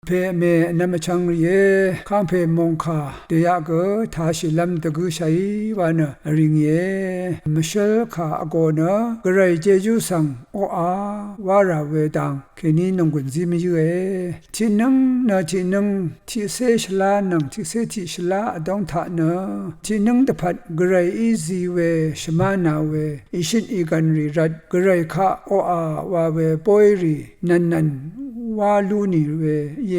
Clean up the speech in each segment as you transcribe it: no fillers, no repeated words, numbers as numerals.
เพเมนำชังเยข้างเพมงคาเดียกทาชิลัมตะกุชัยวานะริงเยมเชลคาอโกนะกระไรเจจูสังโออาวาราเวตังเคนีนงกุนซิมิยูที่นังนะที่นังที่เซชลานังที่เซที่ชลาดองทานะที่นังตะพัดกระไรอีซีเวชมานาเวอิชินอีกันรีรัดกระไรคาโออาวาเวปอยรีนันวาลูนีเวเย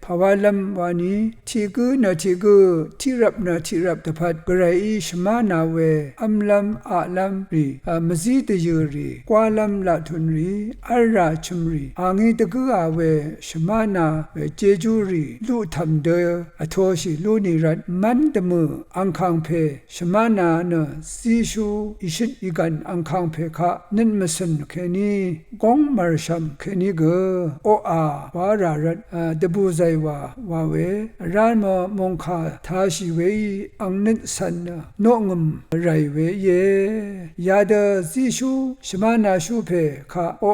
ภาวะลัมวานีทีกูนะทีกูที่รับนะที่รับตะพัดกระไรชมานาเวอัมลัมอาลัมรีมซีตยูรีกวาลัมลาทุนรีอัลราชุมรีอางีตะกูอาเวชมานาเวเจจูรีลูทำเดออโทชิลูนีรัดมันตะมืออังคังเพชมานานะซีชูอิชิตอีกันอังคังเพคะนินมสันเคนีกงมารชัมเคนีเกโอวารารัดดบูไซวาวาเวรานมมงคาทาชิเวอังนิสันโนงมไรเวเยยาดซิชูชมานาชูเพคาโอ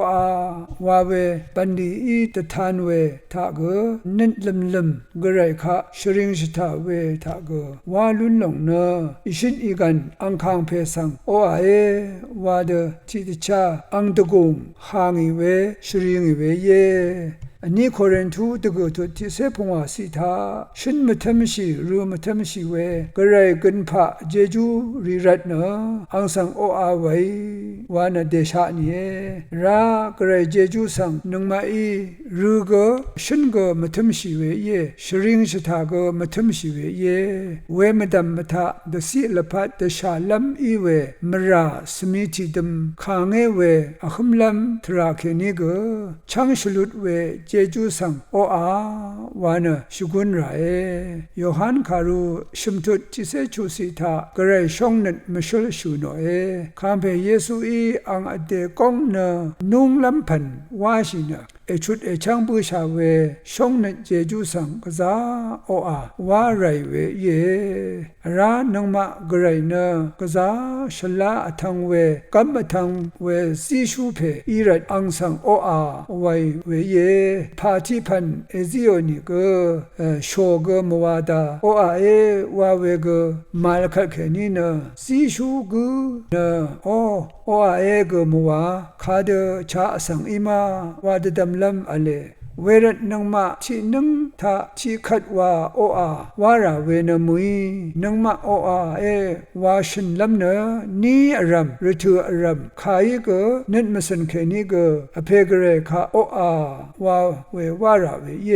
วาเวปันดีอีตทานเวทาเกนินลมกระไรคาชริงชตาเวทาเกวาลุนหลงเนอิชินอีกันอังคังเพสังโออาเอวาดทิตชาอังตะกุงหางิเวชริงเวเยอันนี้โคเรนทูตะกุตุที่เสพงวาสิทาฉันมาทำชีรู้มาทำชีเวกระไรกันพะเจจูริรัตเนอังสังโออาไว้วานาเดชะนี่รากระไรเจจูสังนึงมาอีรู้ก็ฉันก็มาทำชีเวเยชริงชะทาก็มาทำชีเวเยเวมาดำมาทะดสิละพัดดชาลัมอีเวมราสมิติดมขางเวอคุมลัมทราเคนิก็ช่างฉลุดเวเจจูสังโออาวานะชุกุนไรโยฮันคารูชิมทุดจิเซชูสิทากระไรช่องนั้นมชลชูโนคำเพเยซูอีอังอเดกงนะนุ่งลำพันวาชินะชุดช่างบูชาเวช่องนั้นเจจูสังกษาโออาวาไรเวเยรานังมะกระไรนะกษาชลาทังเวกัมทังเวซีชูเพอีรัดอังสังโออาไวเวเยพาทิพันเอซิโอนิกโชกมวาดาโออาเอวาเวกมาลคัลเคนีนะซีชูกนะโออาเอกมวาคาเดชาสังอิมาวาดดัมลัมอเลเวรนังมาที่นังทาที่ขัดว่าโออาวาราเวนมุยนังมาโออาเอวาชินลัมเนนีอรัมฤทูอรัมขายก็นิดมาสันเคนีก็อเพกเรคาโออาวาเววาราเวเย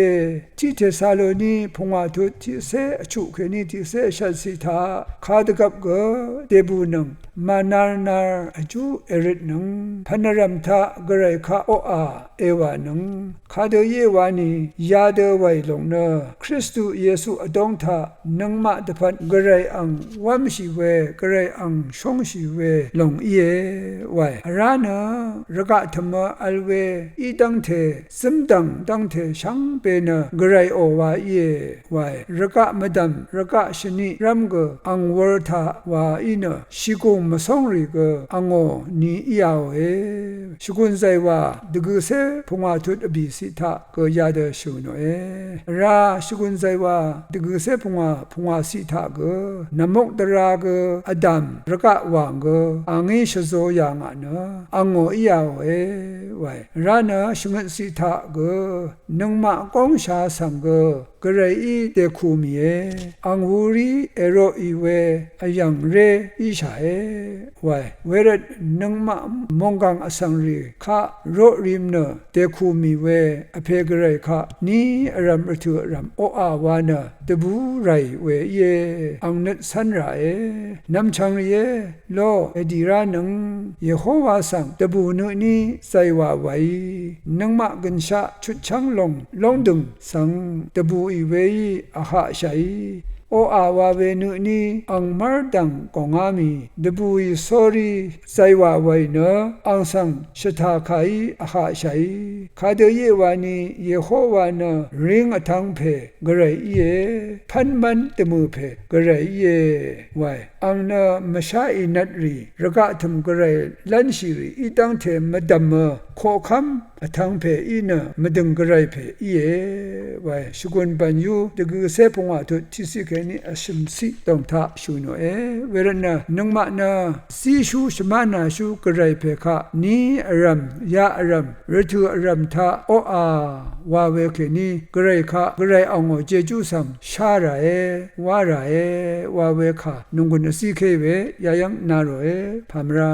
ที่เทซาโลนีพงวาทุที่เสอชุเคนีที่เสชัดสิทาคาดกับก็เดบูนังมานาอจูเอริดนังพันรัมทากระไรคาโออาเอวานังคาเดเยวานียาเดไวลงเนคริสต์เยซูอดองทานังมาตพันกระไรอังวามชีเวกระไรอังชงชีเวลงเยไวรานะระกะธรรมอัลเวอีดังเทซึมดังเทช่างเป็นกระไรโอวาเยไวระกะมดัมระกะชนิรัมกอังวรทาวาอินชิกุมมาส่งริกอังโอนีอียาวเอชิกุนใจว่าดึกเสพงวาทุดอบิสิทาก็ยาเดชูโนราชิกุนใจว่าดึกเสพงวาสิทาก็นมกตราก็อดัมระกะวางก็อังอิชโซยางะนะอังโออียาวไวรานะชิงสิทาก็นังมากงชาสังก็กระไรอีเดคูมีอังวูรีเอโรอีเวอยังเรอีชาไวเวรนังมามงกังอสังรีคาโรริมเนเดคูมีเวอเพกระไรคานีอรัมรทุอรัมโออาวานะตบูไรเวเยอังนัดสันไรนำชังเยโลเอดีรานังเยโฮวาสังตบูนุนีไซวาไวนังมากันชะชุดชังลงดึงสังตบูอีเวอาหาชัยโออาวาเวนุนีอังมาร์ดังกองอามีดบุยสอรีไซวาไวเนอังสังชะทาไคอาหาชัยคาเดเยวานีเยโฮวานะริงอทังเพกระไรเยพันมันตมือเพกระไรเยไวอังนะมชาอินัดรีระกะทมกระไรลันชิรีอีตังเทมดัมโคคัม အထန်းဖေဤနမဒင်ဂရိုင်ဖေဤဝဲရှုကွန်ပန်ယူတကူဆေဖုံဝါတုတိစိခဲနိအရှမ်စီတောင်ထရှုနောဝေရနနငမနာစီရှုရှမနာရှုဂရိုင်ဖေခနီအရမ်ယာအရမ်ရထုအရမ်ထအောအာဝါဝဲခေနီဂရိုင်ခဂရိုင်အောင်ကိုကျေကျူဆမ်ရှာရာဝါရာဝါဝဲခနုငုနစီခေဝေယာယံနာရောဖာမရာ